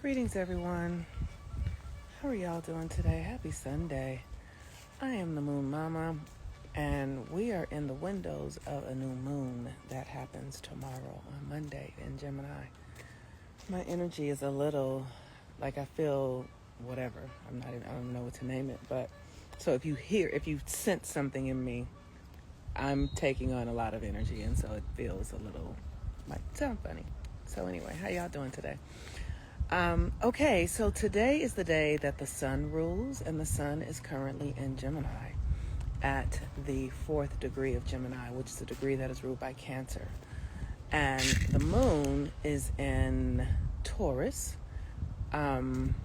Greetings, everyone. How are y'all doing today? Happy Sunday. I am the Moon Mama, and we are in the windows of a new moon that happens tomorrow on Monday in Gemini. My energy is a little like I feel whatever. I don't know what to name it, but so if you sense something in me, I'm taking on a lot of energy, and so it feels a little might sound funny. So anyway, how y'all doing today? Okay, so today is the day that the sun rules, and the sun is currently in Gemini at the 4th degree of Gemini, which is a degree that is ruled by Cancer. And the moon is in Taurus, and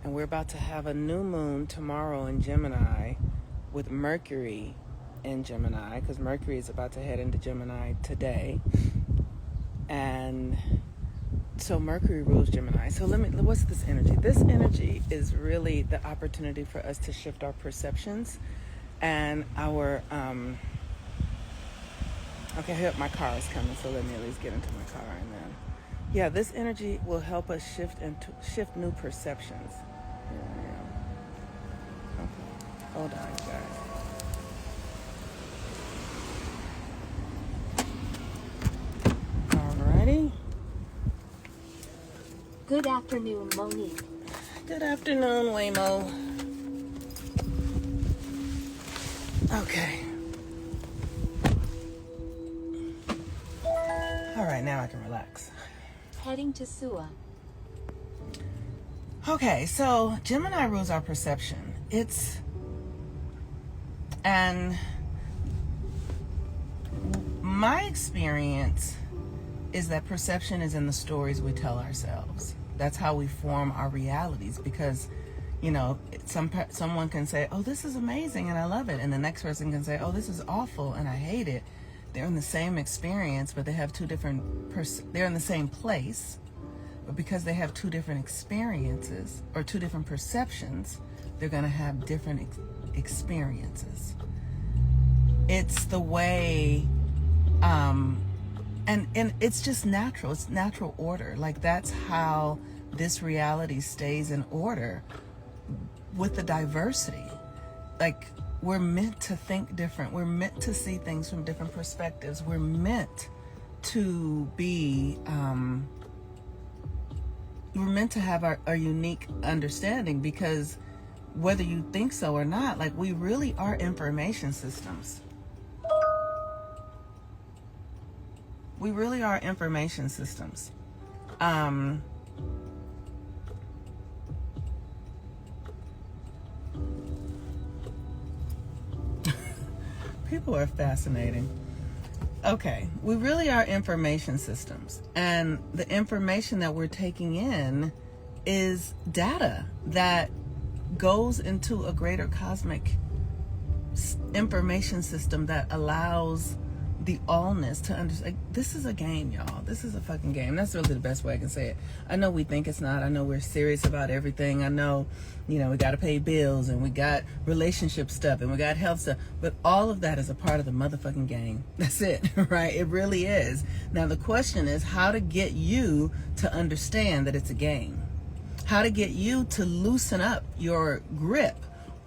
we're about to have a new moon tomorrow in Gemini with Mercury in Gemini, because Mercury is about to head into Gemini today. And so Mercury rules Gemini. So what's this energy? This energy is really the opportunity for us to shift our perceptions and our, okay, my car is coming, so let me at least get into my car and then, yeah, this energy will help us shift new perceptions. Yeah. Okay, hold on, guys. Alrighty. Good afternoon, Monique. Good afternoon, Waymo. Okay. All right, now I can relax. Heading to Sua. Okay, so Gemini rules our perception. And my experience is that perception is in the stories we tell ourselves. That's how we form our realities, because, you know, someone can say, oh, this is amazing and I love it. And the next person can say, oh, this is awful and I hate it. They're in the same experience, but they have two different, they're in the same place, but because they have two different experiences or two different perceptions, they're going to have different experiences. It's the way, and it's just natural. It's natural order. Like, that's how this reality stays in order with the diversity. Like, we're meant to think different. We're meant to see things from different perspectives. We're meant to be, we're meant to have our unique understanding, because whether you think so or not, like, we really are information systems. We really are information systems. People are fascinating. Okay, we really are information systems. And the information that we're taking in is data that goes into a greater cosmic information system that allows the allness to understand. This is a game, y'all. This is a fucking game. That's really the best way I can say it. I know we think it's not. I know we're serious about everything. I know, you know, we got to pay bills and we got relationship stuff and we got health stuff, but all of that is a part of the motherfucking game. That's it, right? It really is. Now the question is how to get you to understand that it's a game. How to get you to loosen up your grip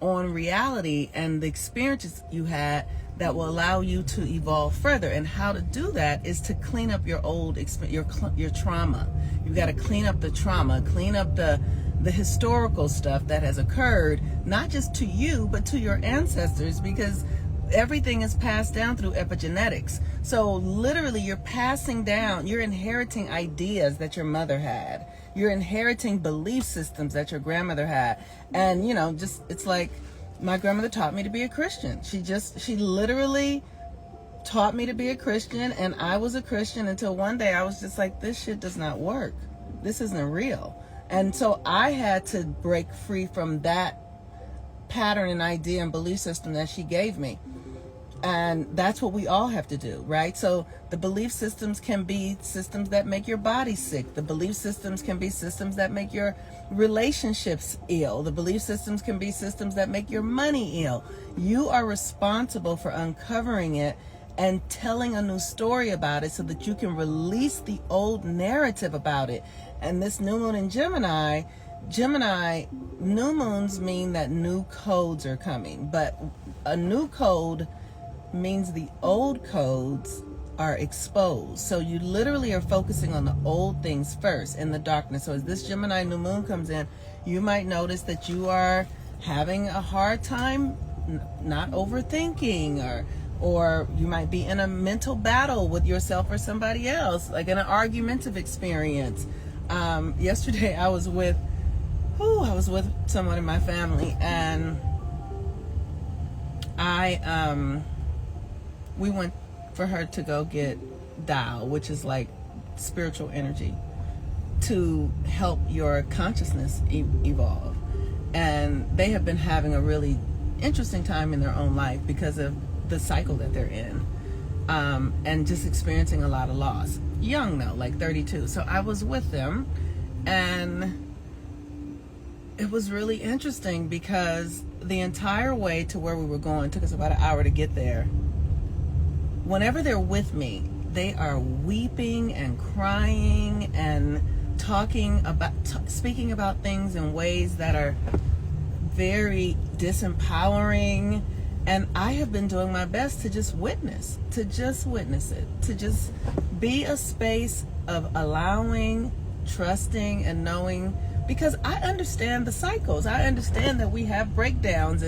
on reality and the experiences you had that will allow you to evolve further. And how to do that is to clean up your old your trauma. You've got to clean up the trauma, clean up the historical stuff that has occurred, not just to you, but to your ancestors, because everything is passed down through epigenetics. So literally you're passing down, you're inheriting ideas that your mother had. You're inheriting belief systems that your grandmother had. And, you know, just, it's like, my grandmother taught me to be a Christian. She literally taught me to be a Christian, and I was a Christian until one day I was just like, this shit does not work. This isn't real. And so I had to break free from that pattern and idea and belief system that she gave me. And that's what we all have to do, right? So the belief systems can be systems that make your body sick. The belief systems can be systems that make your relationships ill. The belief systems can be systems that make your money ill. You are responsible for uncovering it and telling a new story about it so that you can release the old narrative about it. And this new moon in Gemini, new moons mean that new codes are coming, but a new code means the old codes are exposed. So you literally are focusing on the old things first in the darkness. So as this Gemini new moon comes in, you might notice that you are having a hard time not overthinking, or you might be in a mental battle with yourself or somebody else, like in an argumentative experience. Yesterday I was with someone in my family, and we went for her to go get Nodal, which is like spiritual energy to help your consciousness evolve. And they have been having a really interesting time in their own life because of the cycle that they're in, and just experiencing a lot of loss. Young though, like 32. So I was with them, and it was really interesting because the entire way to where we were going took us about an hour to get there. Whenever they're with me, they are weeping and crying and speaking about things in ways that are very disempowering. And I have been doing my best to just witness it, to just be a space of allowing, trusting, and knowing, because I understand the cycles. I understand that we have breakdowns,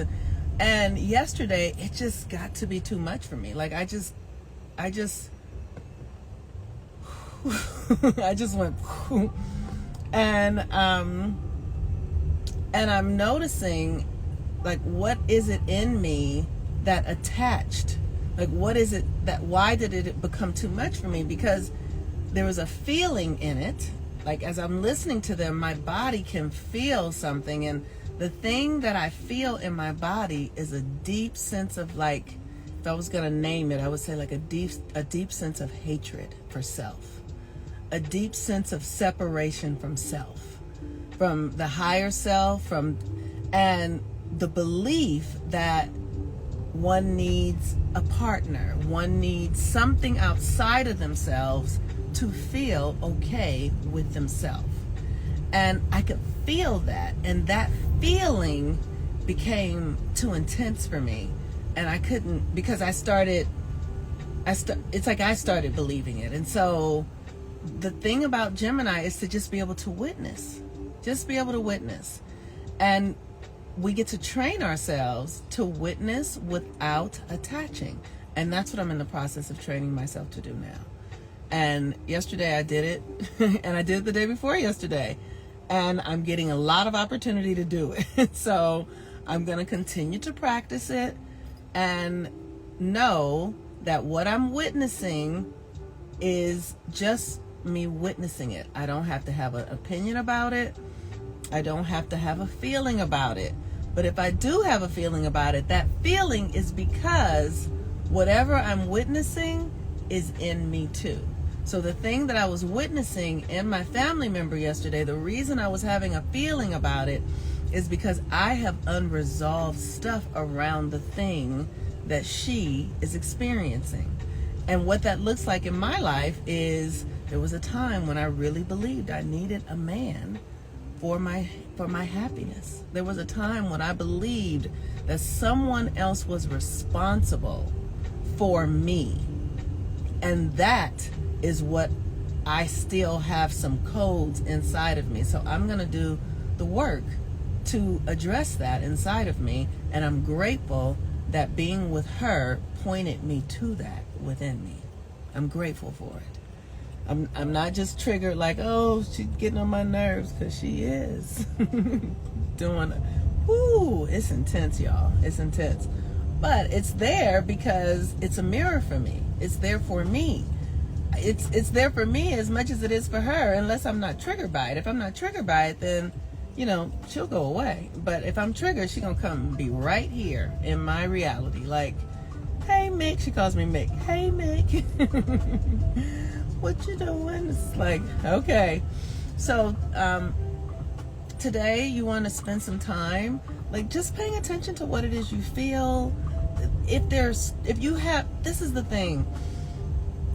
and yesterday it just got to be too much for me. Like I just I just went and I'm noticing, like, what is it in me that attached? Like, what is it why did it become too much for me? Because there was a feeling in it. Like, as I'm listening to them, my body can feel something, and the thing that I feel in my body is a deep sense of, like, if I was gonna name it, I would say like a deep sense of hatred for self, a deep sense of separation from self, from the higher self, and the belief that one needs a partner, one needs something outside of themselves to feel okay with themselves. And I could feel that, and that feeling became too intense for me. And I couldn't, because it's like I started believing it. And so the thing about Gemini is to just be able to witness. And we get to train ourselves to witness without attaching. And that's what I'm in the process of training myself to do now. And yesterday I did it, and I did it the day before yesterday. And I'm getting a lot of opportunity to do it. So I'm going to continue to practice it and know that what I'm witnessing is just me witnessing it. I don't have to have an opinion about it. I don't have to have a feeling about it. But if I do have a feeling about it, that feeling is because whatever I'm witnessing is in me too. So the thing that I was witnessing in my family member yesterday, the reason I was having a feeling about it is because I have unresolved stuff around the thing that she is experiencing. And what that looks like in my life is there was a time when I really believed I needed a man for my happiness. There was a time when I believed that someone else was responsible for me. And that is what I still have some codes inside of me. So I'm going to do the work to address that inside of me. And I'm grateful that being with her pointed me to that within me. I'm grateful for it. I'm not just triggered like, oh, she's getting on my nerves, because she is. Doing it. Ooh, it's intense, y'all. It's intense. But it's there because it's a mirror for me. It's there for me. It's there for me as much as it is for her, unless I'm not triggered by it. If I'm not triggered by it, then, she'll go away. But if I'm triggered, she's going to come and be right here in my reality. Like, hey, Mick. She calls me Mick. Hey, Mick. What you doing? It's like, okay. So, today you want to spend some time, like, just paying attention to what it is you feel. if you have, this is the thing.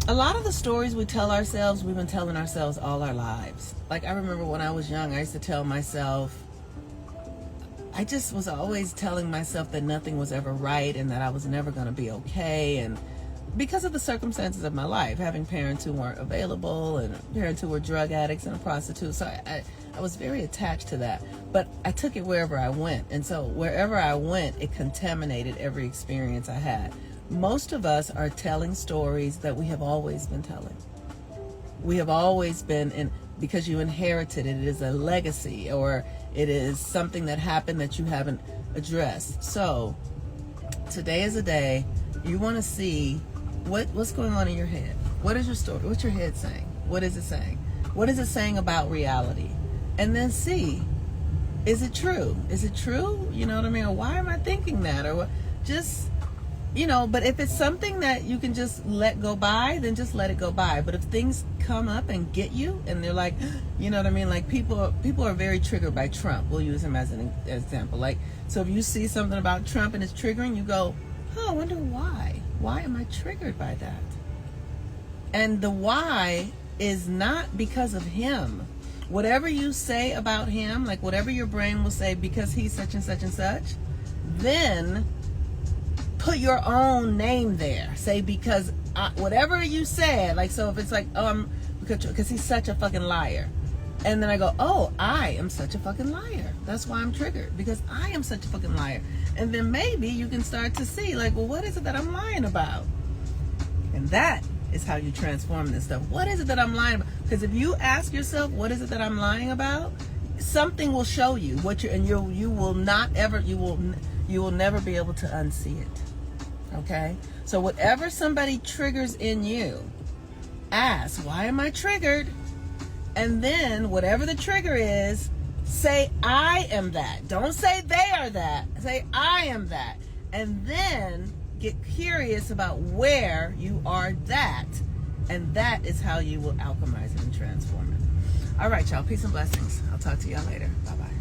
A lot of the stories we tell ourselves, we've been telling ourselves all our lives. Like, I remember when I was young, I used to tell myself, I just was always telling myself that nothing was ever right and that I was never going to be okay. And because of the circumstances of my life, having parents who weren't available and parents who were drug addicts and a prostitute. So I was very attached to that. But I took it wherever I went. And so wherever I went, it contaminated every experience I had. Most of us are telling stories that we have always been telling. We have always been in, because you inherited it. It is a legacy, or it is something that happened that you haven't addressed. So today is a day you want to see what's going on in your head. What is your story? What's your head saying? What is it saying? What is it saying about reality? And then see, is it true? Is it true? You know what I mean? Or why am I thinking that? Or what? Just, you know, but if it's something that you can just let go by, then just let it go by. But if things come up and get you, and they're like, you know what I mean? Like, people are very triggered by Trump. We'll use him as an example. Like, so if you see something about Trump and it's triggering, you go, oh, I wonder why. Why am I triggered by that? And the why is not because of him. Whatever you say about him, like whatever your brain will say because he's such and such and such, then put your own name there. Say, because whatever you said, like, so if it's like, oh, because he's such a fucking liar. And then I go, oh, I am such a fucking liar. That's why I'm triggered, because I am such a fucking liar. And then maybe you can start to see, like, well, what is it that I'm lying about? And that is how you transform this stuff. What is it that I'm lying about? Because if you ask yourself, what is it that I'm lying about? Something will show you what you will never be able to unsee it. Okay? So whatever somebody triggers in you, ask, why am I triggered? And then whatever the trigger is, say, I am that. Don't say they are that. Say, I am that. And then get curious about where you are that. And that is how you will alchemize it and transform it. All right, y'all. Peace and blessings. I'll talk to y'all later. Bye-bye.